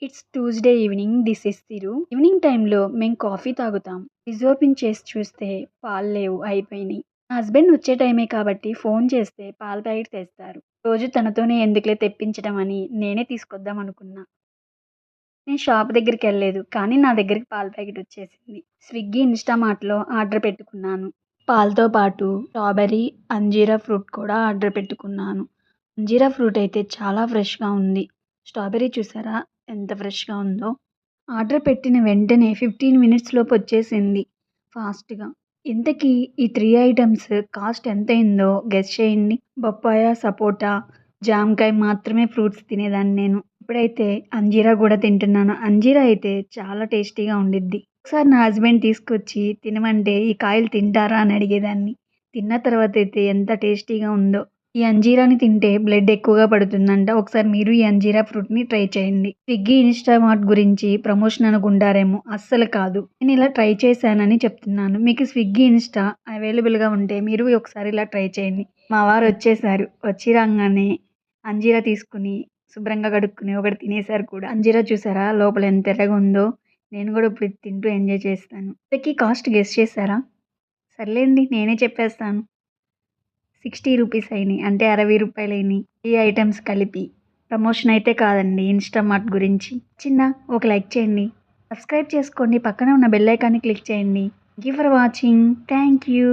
It's Tuesday evening. This is Thiru. Evening టైంలో మేము coffee తాగుతాం. ఫ్రిడ్జ్ ఓపెన్ చేసి చూస్తే పాలు లేవు, అయిపోయినాయి. నా హస్బెండ్ వచ్చే టైమే కాబట్టి ఫోన్ చేస్తే పాల ప్యాకెట్ తెస్తారు. రోజు తనతోనే ఎందుకులే తెప్పించడం అని నేనే తీసుకొద్దాం అనుకున్నా. నేను షాప్ దగ్గరికి వెళ్ళలేదు, కానీ నా దగ్గరికి పాల ప్యాకెట్ వచ్చేసింది. స్విగ్గీ, ఇన్స్టామార్ట్లో ఆర్డర్ పెట్టుకున్నాను. పాలతో పాటు స్ట్రాబెర్రీ, అంజీరా ఫ్రూట్ కూడా ఆర్డర్ పెట్టుకున్నాను. అంజీరా ఫ్రూట్ అయితే చాలా ఫ్రెష్గా ఉంది. స్ట్రాబెర్రీ చూసారా ఎంత ఫ్రెష్గా ఉందో. ఆర్డర్ పెట్టిన వెంటనే 15 మినిట్స్ లోపు వచ్చేసింది ఫాస్ట్గా. ఇంతకీ ఈ 3 ఐటమ్స్ కాస్ట్ ఎంత అయిందో గెస్ చేయండి. బొప్పాయ, సపోటా, జామకాయ మాత్రమే ఫ్రూట్స్ తినేదాన్ని నేను. ఇప్పుడైతే అంజీరా కూడా తింటున్నాను. అంజీరా అయితే చాలా టేస్టీగా ఉండిద్ది. ఒకసారి నా హస్బెండ్ తీసుకొచ్చి తినమంటే ఈ కాయలు తింటారా అని అడిగేదాన్ని. తిన్న తర్వాత అయితే ఎంత టేస్టీగా ఉందో. ఈ అంజీరాని తింటే బ్లడ్ ఎక్కువగా పడుతుందంట. ఒకసారి మీరు ఈ అంజీరా ఫ్రూట్ని ట్రై చేయండి. స్విగ్గీ, ఇన్స్టామార్ట్ గురించి ప్రమోషన్ అనుకుంటారేమో, అస్సలు కాదు. నేను ఇలా ట్రై చేశానని చెప్తున్నాను. మీకు స్విగ్గీ, ఇన్స్టా అవైలబుల్గా ఉంటే మీరు ఒకసారి ఇలా ట్రై చేయండి. మా వారు వచ్చేసారు. వచ్చి రాగానే అంజీరా తీసుకుని శుభ్రంగా కడుక్కుని ఒకటి తినేసారు కూడా. అంజీరా చూసారా లోపల ఎంత ఎర్రగా ఉందో. నేను కూడా ఇప్పుడు తింటూ ఎంజాయ్ చేస్తాను. ఇంతకీ కాస్ట్ గెస్ చేశారా? సర్లేండి నేనే చెప్పేస్తాను. 60 రూపీస్ అయినాయి, అంటే 60 రూపాయలు అయినాయి. ఈ ఐటమ్స్ కలిపి. ప్రమోషన్ అయితే కాదండి, ఇన్స్టామార్ట్ గురించి. ఒక లైక్ చేయండి, సబ్స్క్రైబ్ చేసుకోండి, పక్కన ఉన్న బెల్ ఐకాన్ని క్లిక్ చేయండి. Thank you for watching. Thank you.